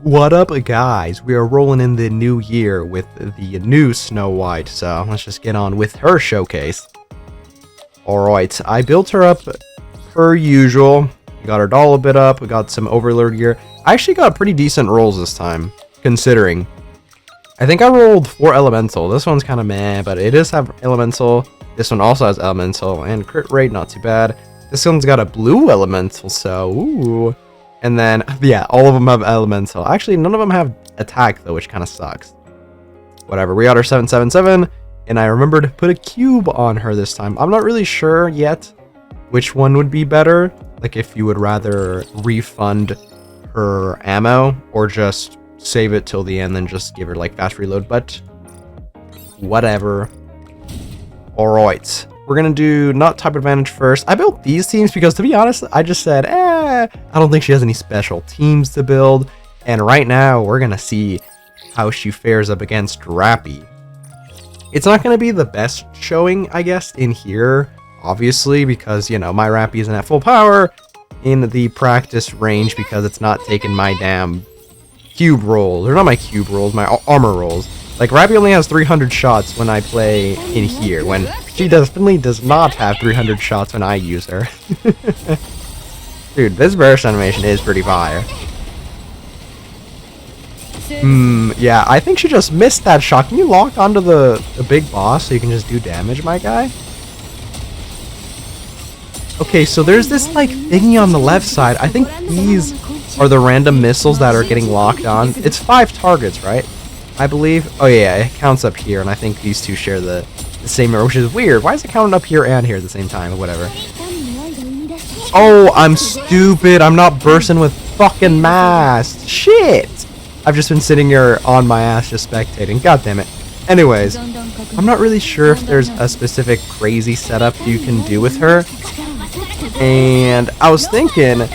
What up, guys? We are rolling in the new year with the new Snow White, so let's just get on with her showcase. Alright, I built her up per usual. We got her doll a bit up, we got some overlord gear. I actually got pretty decent rolls this time, considering. I think I rolled 4 elemental. This one's kind of meh, but it does have elemental. This one also has elemental, and crit rate, not too bad. This one's got a blue elemental, so ooh. And then, yeah, all of them have elemental. Actually, none of them have attack, though, which kind of sucks. Whatever, we got our 777, and I remembered to put a cube on her this time. I'm not really sure yet which one would be better. Like, if you would rather refund her ammo, or just save it till the end, then just give her, like, fast reload, but whatever. Alright. We're gonna do not type advantage first. I built these teams because, to be honest, I just said, I don't think she has any special teams to build. And right now, we're gonna see how she fares up against Rappy. It's not gonna be the best showing, I guess, in here, obviously, because, you know, my Rappy isn't at full power in the practice range because it's not taking my damn cube rolls. Or not my cube rolls, my armor rolls. Like, Rappy only has 300 shots when I play in here, when she definitely does not have 300 shots when I use her. Dude, this burst animation is pretty fire. Yeah, I think she just missed that shot. Can you lock onto the big boss so you can just do damage, my guy? Okay, so there's this, like, thingy on the left side. I think these are the random missiles that are getting locked on. It's 5 targets, right? I believe. Oh yeah, it counts up here, and I think these two share the same number, which is weird. Why is it counting up here and here at the same time, or whatever? Oh, I'm stupid. I'm not bursting with fucking mass. Shit! I've just been sitting here on my ass just spectating. God damn it. Anyways, I'm not really sure if there's a specific crazy setup you can do with her. And I was thinking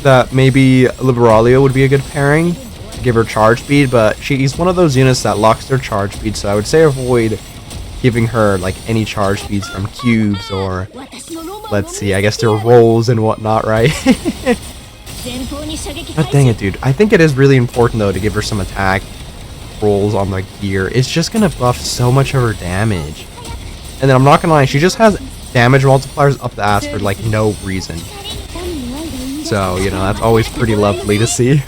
that maybe Liberalia would be a good pairing. Give her charge speed, but she's one of those units that locks their charge speed, so I would say avoid giving her like any charge speeds from cubes, or let's see, I guess their rolls and whatnot, right? God dang it, dude. I think it is really important though to give her some attack rolls on the gear. It's just gonna buff so much of her damage. And then I'm not gonna lie, she just has damage multipliers up the ass for like no reason. So, you know, that's always pretty lovely to see.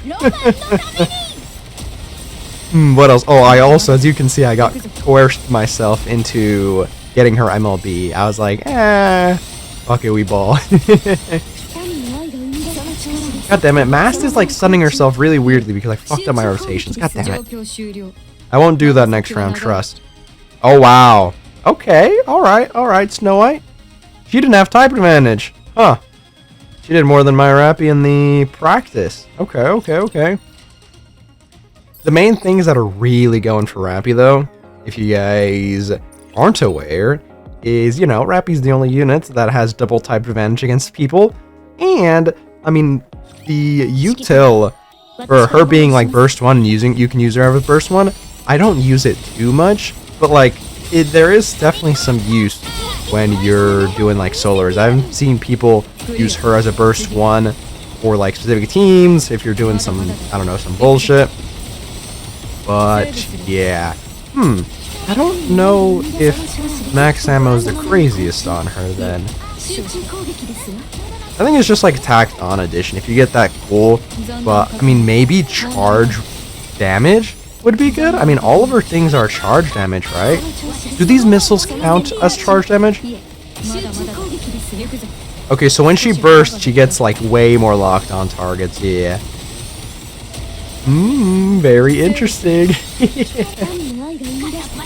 What else? Oh, I also, as you can see, I got coerced myself into getting her MLB. I was like, fuck it, we ball. God damn it, Mast is like stunning herself really weirdly because I fucked up my rotations. God damn it. I won't do that next round, trust. Oh, wow. Okay, alright, Snow White. She didn't have type advantage. Huh. She did more than my Rappy in the practice. Okay. The main things that are really going for Rappy, though, if you guys aren't aware, is, you know, Rappy's the only unit that has double type advantage against people. And, I mean, the util for her being, like, burst 1 and you can use her as burst 1, I don't use it too much, but, like, there is definitely some use when you're doing like solars. I've seen people use her as a burst 1 for like specific teams if you're doing some, I don't know, some bullshit. But yeah, I don't know if max ammo is the craziest on her then. I think it's just like tacked on addition if you get that cool, but I mean maybe charge damage would be good. I mean, all of her things are charge damage, right? Do these missiles count as charge damage? Okay, so when she bursts, she gets like way more locked on targets. Yeah. Very interesting.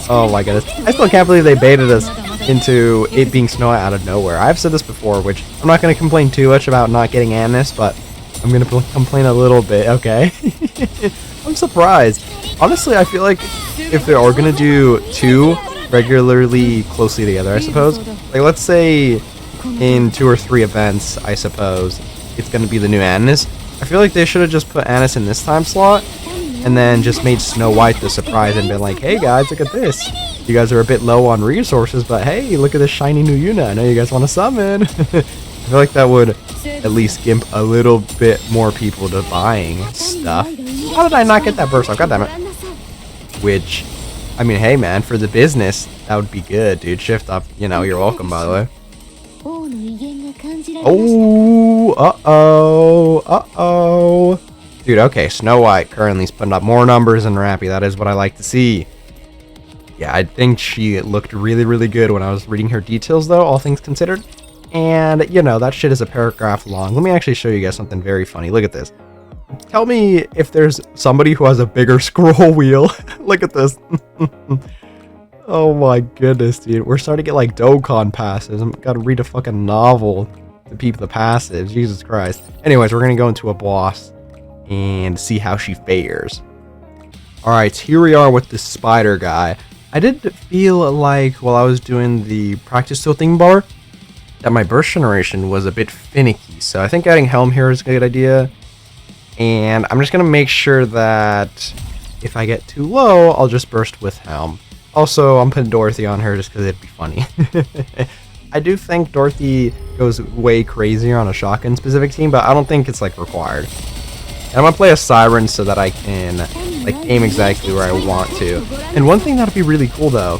Oh my goodness. I still can't believe they baited us into it being Snow White out of nowhere. I've said this before, which I'm not going to complain too much about not getting Annis, but I'm going to complain a little bit, okay? I'm surprised. Honestly, I feel like if they are going to do 2 regularly closely together, I suppose, like let's say in 2 or 3 events, I suppose, it's going to be the new Annis, I feel like they should have just put Annis in this time slot, and then just made Snow White the surprise and been like, hey guys, look at this. You guys are a bit low on resources, but hey, look at this shiny new unit. I know you guys want to summon. I feel like that would at least gimp a little bit more people to buying stuff. How did I not get that burst off? God damn it. Which, I mean, hey man, for the business, that would be good, dude. Shift up, you know, you're welcome, by the way. Oh, uh-oh. Dude, okay, Snow White currently is putting up more numbers than Rappy. That is what I like to see. Yeah, I think she looked really, really good when I was reading her details, though, all things considered. And, you know, that shit is a paragraph long. Let me actually show you guys something very funny. Look at this. Tell me if there's somebody who has a bigger scroll wheel. Look at this. Oh my goodness, dude. We're starting to get like Dokkan passes. I'm gotta read a fucking novel to peep the passives. Jesus Christ. Anyways, we're gonna go into a boss and see how she fares. Alright, here we are with the spider guy. I did feel like while I was doing the practice tilting bar that my burst generation was a bit finicky. So I think adding Helm here is a good idea. And I'm just going to make sure that if I get too low, I'll just burst with Helm. Also, I'm putting Dorothy on her just because it'd be funny. I do think Dorothy goes way crazier on a shotgun specific team, but I don't think it's like required. And I'm going to play a Siren so that I can like aim exactly where I want to. And one thing that'd be really cool though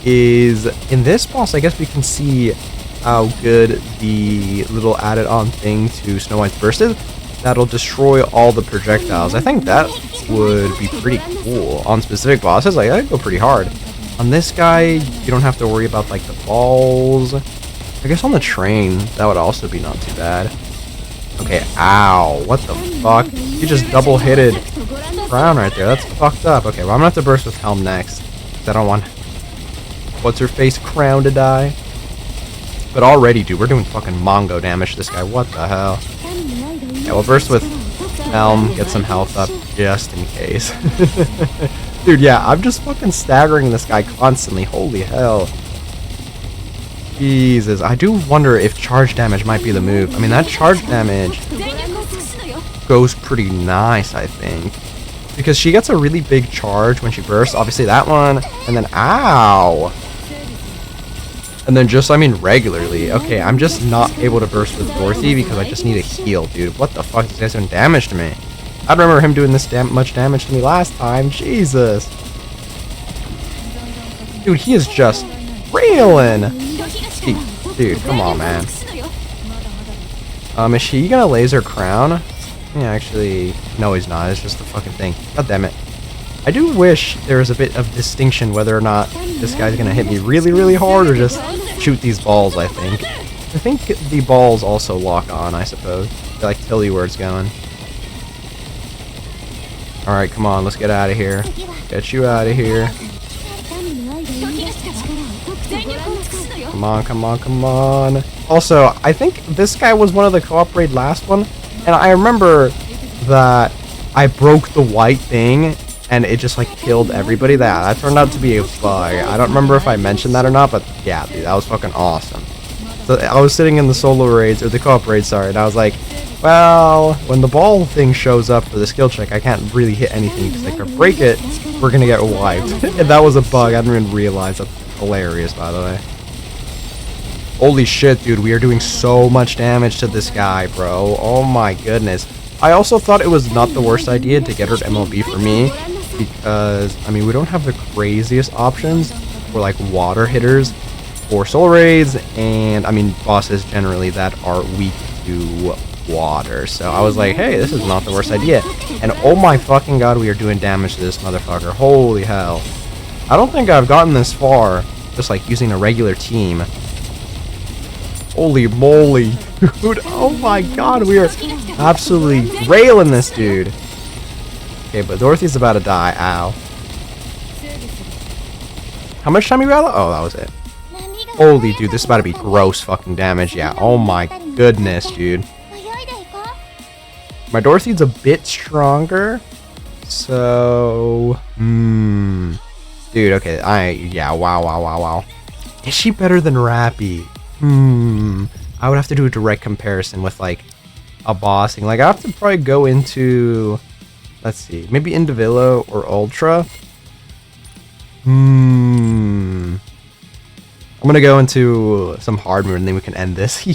is in this boss, I guess we can see how good the little added on thing to Snow White's burst is. That'll destroy all the projectiles. I think that would be pretty cool on specific bosses. Like, that'd go pretty hard. On this guy, you don't have to worry about like the balls. I guess on the train, that would also be not too bad. Okay, ow. What the fuck? You just double-hitted Crown right there. That's fucked up. Okay, well, I'm gonna have to burst with Helm next. Because I don't want what's-her-face Crown to die. But already, dude, we're doing fucking Mongo damage to this guy. What the hell? Yeah, we'll burst with Helm, get some health up just in case. Dude, yeah, I'm just fucking staggering this guy constantly. Holy hell. Jesus, I do wonder if charge damage might be the move. I mean, that charge damage goes pretty nice, I think. Because she gets a really big charge when she bursts. Obviously that one, and then ow! And then just, I mean, regularly. Okay, I'm just not able to burst with Dorothy because I just need a heal, dude. What the fuck? This guy's doing damage to me. I remember him doing this much damage to me last time. Jesus. Dude, he is just railing. Dude, come on, man. Is he gonna laser Crown? Yeah, actually, no, he's not. It's just the fucking thing. God damn it. I do wish there was a bit of distinction whether or not this guy's gonna hit me really, really hard or just shoot these balls, I think. I think the balls also lock on, I suppose. They like tell you where it's going. Alright, come on, let's get out of here. Get you out of here. Come on, come on, come on. Also, I think this guy was one of the co-op raid last one, and I remember that I broke the white thing and it just like killed everybody. That turned out to be a bug. I don't remember if I mentioned that or not, but yeah, dude, that was fucking awesome. So I was sitting in the solo raids, or the co-op raid, sorry, and I was like, well, when the ball thing shows up for the skill check, I can't really hit anything because if I break it, we're gonna get wiped. And that was a bug. I didn't even realize. That's hilarious, by the way. Holy shit, dude, we are doing so much damage to this guy, bro. Oh my goodness. I also thought it was not the worst idea to get her to MLB for me, because, I mean, we don't have the craziest options for, like, water hitters or soul raids, and, I mean, bosses generally that are weak to water. So I was like, hey, this is not the worst idea. And oh my fucking god, we are doing damage to this motherfucker. Holy hell. I don't think I've gotten this far just, like, using a regular team. Holy moly, dude. Oh my god, we are absolutely railing this dude. Okay, but Dorothy's about to die. Ow. How much time you got? Oh, that was it. Holy dude, this is about to be gross fucking damage. Yeah, oh my goodness, dude. My Dorothy's a bit stronger. So, dude, okay. Yeah, wow. Is she better than Rappy? I would have to do a direct comparison with, like, a boss thing. Like, I have to probably go into, let's see, maybe Indivillo or Ultra. I'm gonna go into some hard mode and then we can end this.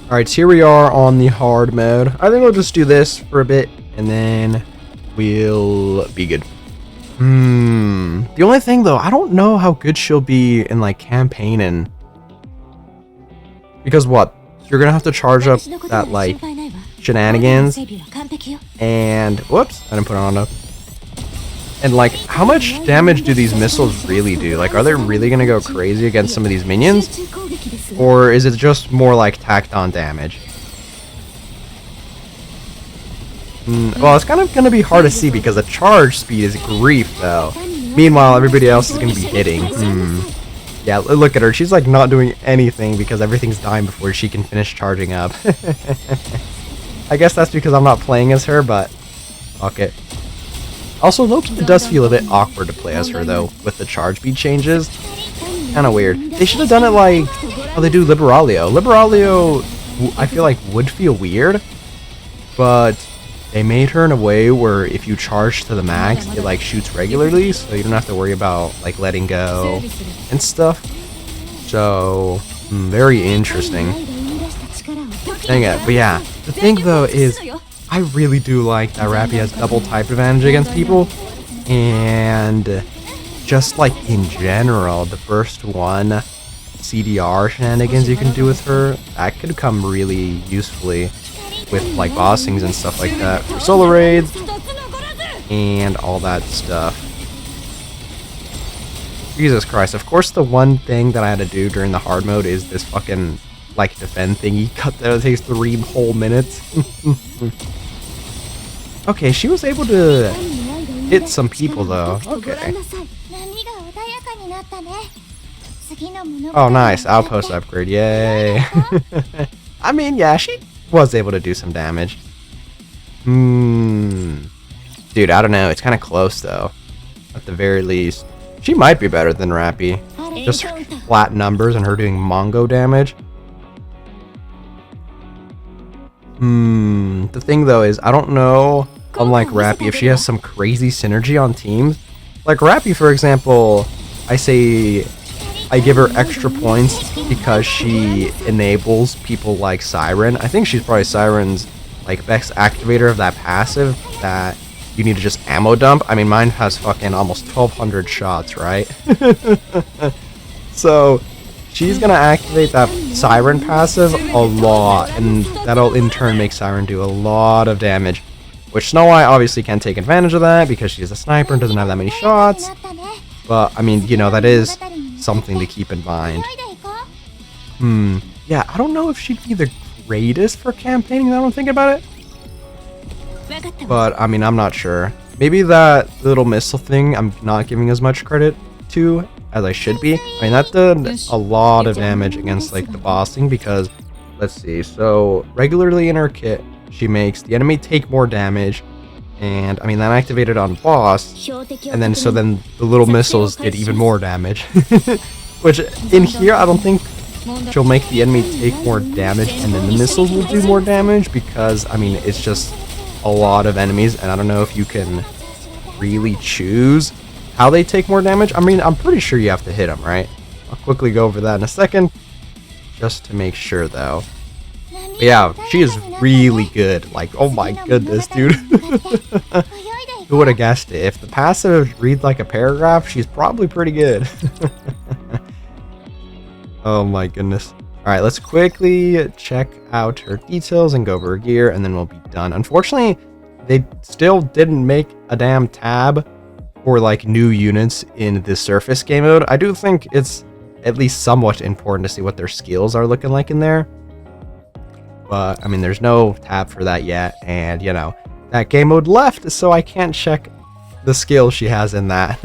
Alright, so here we are on the hard mode. I think we'll just do this for a bit and then will be good. The only thing though, I don't know how good she'll be in like campaigning. Because what? You're gonna have to charge up that like shenanigans. And whoops, I didn't put it on enough. And like, how much damage do these missiles really do? Like, are they really gonna go crazy against some of these minions? Or is it just more like tacked on damage? Well, it's kind of gonna be hard to see because the charge speed is grief though. Meanwhile, everybody else is gonna be hitting. Yeah, look at her. She's like not doing anything because everything's dying before she can finish charging up. I guess that's because I'm not playing as her, but fuck it. Also, Loki, it does feel a bit awkward to play as her though, with the charge speed changes. Kind of weird. They should have done it like how they do Liberalio. Liberalio, I feel like would feel weird, but they made her in a way where if you charge to the max, it like shoots regularly, so you don't have to worry about like letting go and stuff. So, very interesting. Dang it. But yeah, the thing though is, I really do like that Rappy has double type advantage against people, and just like in general, the first one CDR shenanigans you can do with her, that could come really usefully with like bossings and stuff like that for solo raids and all that stuff. Jesus Christ, of course the one thing that I had to do during the hard mode is this fucking like defend thingy cut that takes 3 whole minutes. Okay, she was able to hit some people though. Okay. Oh nice, outpost upgrade, yay. I mean, yeah, she was able to do some damage. Dude, I don't know. It's kind of close though. At the very least, she might be better than Rappy. Just flat numbers and her doing Mongo damage. The thing though is, I don't know. Unlike Rappy, if she has some crazy synergy on teams, like Rappy, for example, I give her extra points because she enables people like Siren. I think she's probably Siren's like best activator of that passive that you need to just ammo dump. I mean, mine has fucking almost 1200 shots, right? So she's gonna activate that Siren passive a lot, and that'll in turn make Siren do a lot of damage, which Snow White obviously can't take advantage of that because she's a sniper and doesn't have that many shots. But I mean, you know, that is something to keep in mind. Yeah, I don't know if she'd be the greatest for campaigning now I'm thinking about it. But I mean, I'm not sure. Maybe that little missile thing I'm not giving as much credit to as I should be. I mean, that did a lot of damage against like the bossing because, let's see, so regularly in her kit, she makes the enemy take more damage. And I mean, that activated on boss, and then the little missiles did even more damage. Which in here, I don't think she'll make the enemy take more damage and then the missiles will do more damage, because I mean, it's just a lot of enemies and I don't know if you can really choose how they take more damage. I mean, I'm pretty sure you have to hit them, right? I'll quickly go over that in a second just to make sure though. But yeah, she is really good. Like, oh my goodness, dude. Who would have guessed it? If the passive reads like a paragraph, she's probably pretty good. Oh my goodness. Alright, let's quickly check out her details and go over her gear, and then we'll be done. Unfortunately, they still didn't make a damn tab for like new units in the surface game mode. I do think it's at least somewhat important to see what their skills are looking like in there. But I mean, there's no tab for that yet, and you know, that game mode left, so I can't check the skills she has in that.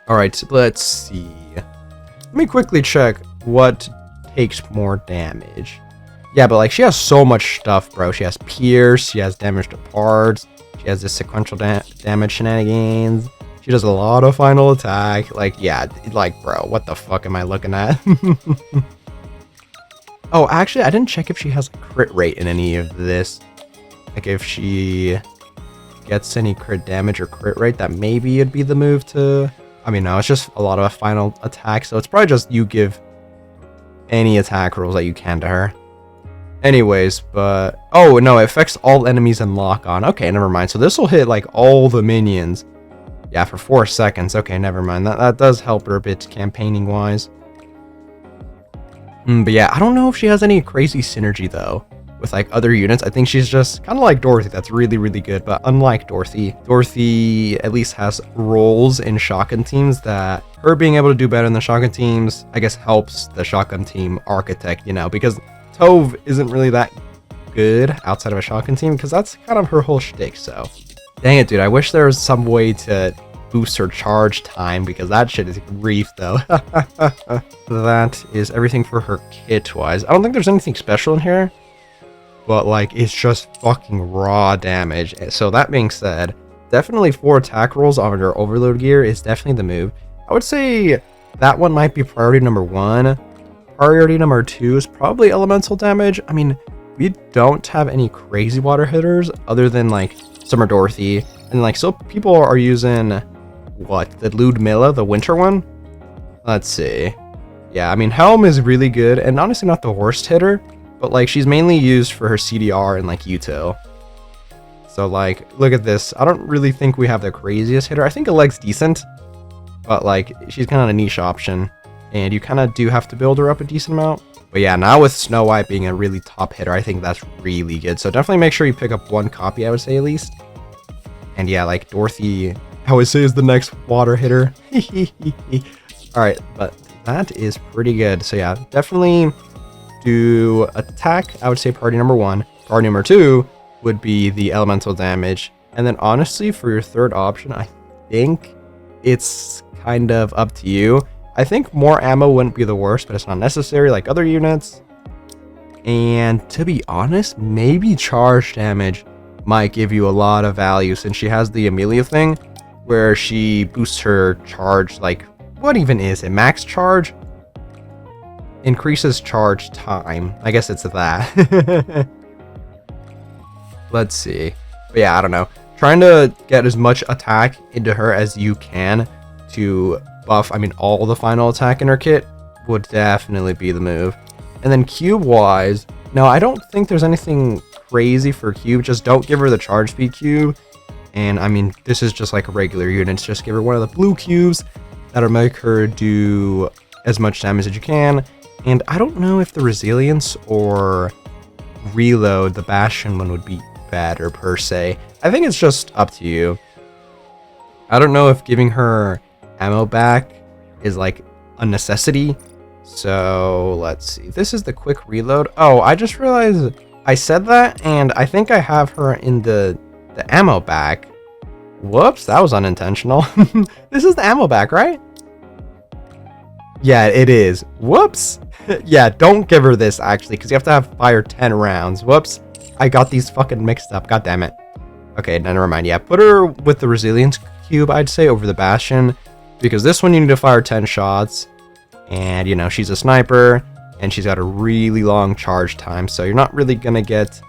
Alright, let's see. Let me quickly check what takes more damage. Yeah, but like, she has so much stuff, bro. She has Pierce, she has damage to parts, she has this sequential damage shenanigans, she does a lot of final attack. Like, yeah, like, bro, what the fuck am I looking at? Oh, actually, I didn't check if she has a crit rate in any of this. Like, if she gets any crit damage or crit rate, that maybe it'd be the move to... I mean, no, it's just a lot of final attack, so it's probably just you give any attack rolls that you can to her. Anyways, but... Oh, no, it affects all enemies and lock-on. Okay, never mind. So this will hit, like, all the minions. Yeah, for 4 seconds. Okay, never mind. That does help her a bit campaigning-wise. But yeah, I don't know if she has any crazy synergy, though, with, like, other units. I think she's just kind of like Dorothy. That's really, really good. But unlike Dorothy, Dorothy at least has roles in shotgun teams that her being able to do better in the shotgun teams, I guess, helps the shotgun team architect, you know, because Tove isn't really that good outside of a shotgun team, because that's kind of her whole shtick, so. Dang it, dude, I wish there was some way to boost her charge time, because that shit is grief, though. That is everything for her kit-wise. I don't think there's anything special in here, but, like, it's just fucking raw damage. So that being said, definitely 4 attack rolls on your overload gear is definitely the move. I would say that one might be priority number 1. Priority number 2 is probably elemental damage. I mean, we don't have any crazy water hitters other than like Summer Dorothy, and like so people are using what, the Ludmilla, the winter one. Let's see. Yeah, I mean Helm is really good and honestly not the worst hitter, but like she's mainly used for her CDR and like util. So like look at this. I don't really think we have the craziest hitter. I think Aleg's decent, but like she's kind of a niche option. And you kind of do have to build her up a decent amount. But yeah, now with Snow White being a really top hitter, I think that's really good. So definitely make sure you pick up 1 copy, I would say at least. And yeah, like Dorothy, I would say is the next water hitter. Alright, but that is pretty good. So yeah, definitely do attack, I would say priority number 1. Priority number 2 would be the elemental damage. And then honestly, for your third option, I think it's kind of up to you. I think more ammo wouldn't be the worst, but it's not necessary like other units. And to be honest, maybe charge damage might give you a lot of value since she has the Amelia thing where she boosts her charge, like, what even is it? Max charge? Increases charge time. I guess it's that. Let's see. But yeah, I don't know. Trying to get as much attack into her as you can to buff, I mean, all the final attack in her kit would definitely be the move. And then cube wise, no, I don't think there's anything crazy for cube. Just don't give her the charge speed cube. And I mean, this is just like a regular unit. Just give her one of the blue cubes that'll make her do as much damage as you can. And I don't know if the resilience or reload, the Bastion one, would be better per se. I think it's just up to you. I don't know if giving her ammo back is like a necessity. So let's see. This is the quick reload. Oh, I just realized I said that and I think I have her in the ammo back. Whoops, that was unintentional. This is the ammo back, right? Yeah, it is. Whoops. Yeah, don't give her this actually, because you have to have fire 10 rounds. Whoops. I got these fucking mixed up. God damn it. Okay, never mind. Yeah, put her with the resilience cube, I'd say, over the Bastion, because this one you need to fire 10 shots. And, you know, she's a sniper, and she's got a really long charge time, so you're not really gonna get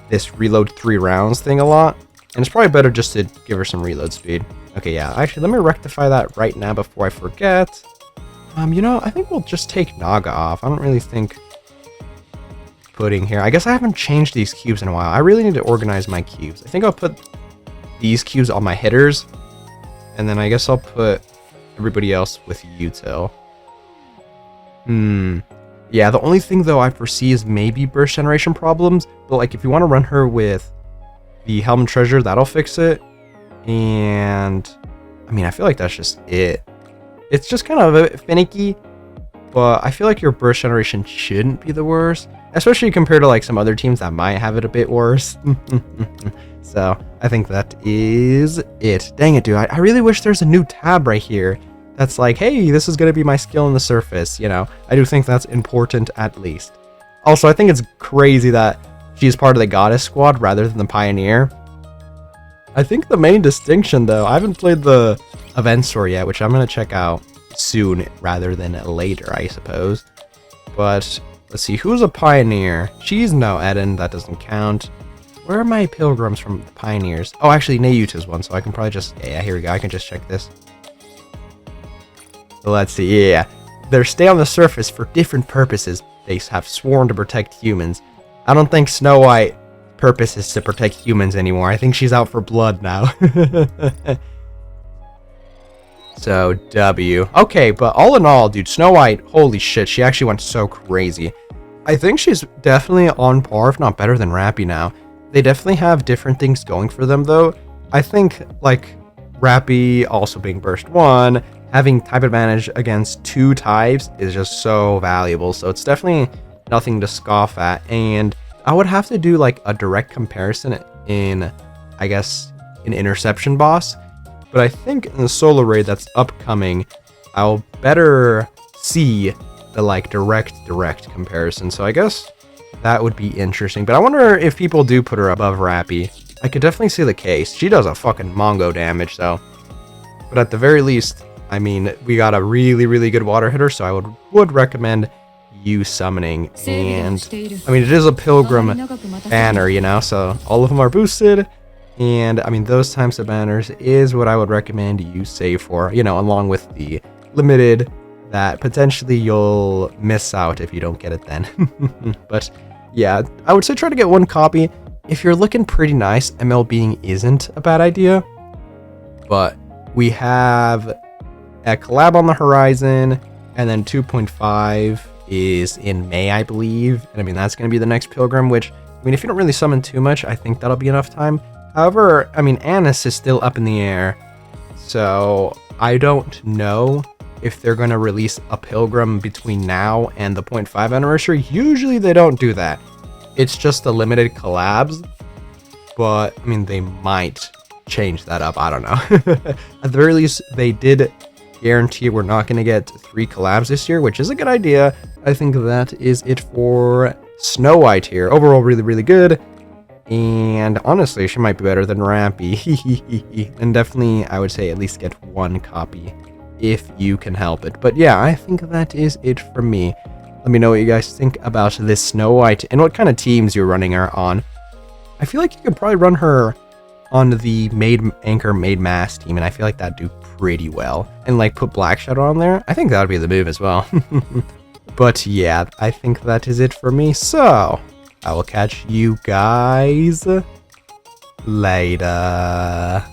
this reload 3 rounds thing a lot. And it's probably better just to give her some reload speed. Okay, yeah, actually, let me rectify that right now before I forget. You know, I think we'll just take Naga off. I don't really think putting here. I guess I haven't changed these cubes in a while. I really need to organize my cubes. I think I'll put these cubes on my hitters, and then I guess I'll put everybody else with util. Yeah, the only thing though I foresee is maybe burst generation problems, but like if you want to run her with the Helm Treasure, that'll fix it. And I mean, I feel like that's just it. It's just kind of a bit finicky, but I feel like your burst generation shouldn't be the worst, especially compared to like some other teams that might have it a bit worse. So I think that is it. Dang it, dude. I really wish there's a new tab right here that's like, hey, this is going to be my skill on the surface. You know, I do think that's important at least. Also, I think it's crazy that she's part of the Goddess Squad rather than the Pioneer. I think the main distinction, though, I haven't played the event store yet, which I'm going to check out soon rather than later, I suppose. But let's see, who's a Pioneer? She's no Eden, that doesn't count. Where are my pilgrims from the Pioneers? Oh, actually, Nayuta's one, so I can probably just... Yeah, here we go, I can just check this. So let's see, yeah. They stay on the surface for different purposes. They have sworn to protect humans. I don't think Snow White purpose is to protect humans anymore. I think she's out for blood now. So, W. Okay, but all in all, dude, Snow White, holy shit, she actually went so crazy. I think she's definitely on par, if not better than Rappy now. They definitely have different things going for them, though. I think, like, Rappy also being Burst 1, having type advantage against 2 types is just so valuable. So it's definitely nothing to scoff at. And I would have to do, like, a direct comparison in, I guess, an Interception boss. But I think in the solo raid that's upcoming, I'll better see the like direct comparison. So I guess that would be interesting. But I wonder if people do put her above Rappy. I could definitely see the case. She does a fucking Mongo damage though. But at the very least, I mean, we got a really good water hitter, so I would recommend you summoning. And I mean, it is a Pilgrim banner, you know, so all of them are boosted. And I mean, those types of banners is what I would recommend you save for, you know, along with the limited that potentially you'll miss out if you don't get it then. But yeah, I would say try to get 1 copy. If you're looking pretty nice, ML being isn't a bad idea. But we have a collab on the horizon, and then 2.5 is in May, I believe. And I mean, that's going to be the next Pilgrim, which, I mean, if you don't really summon too much, I think that'll be enough time. However, I mean, Annis is still up in the air, so I don't know if they're going to release a Pilgrim between now and the 0.5 anniversary. Usually they don't do that. It's just the limited collabs, but I mean, they might change that up. I don't know. At the very least, they did guarantee we're not going to get 3 collabs this year, which is a good idea. I think that is it for Snow White here. Overall, really good. And honestly, she might be better than Rappy. And definitely, I would say at least get 1 copy if you can help it. But yeah, I think that is it from me. Let me know what you guys think about this Snow White and what kind of teams you're running her on. I feel like you could probably run her on the Anchor Made Mass team, and I feel like that'd do pretty well. And like put Black Shadow on there, I think that would be the move as well. But yeah, I think that is it for me. So I will catch you guys later.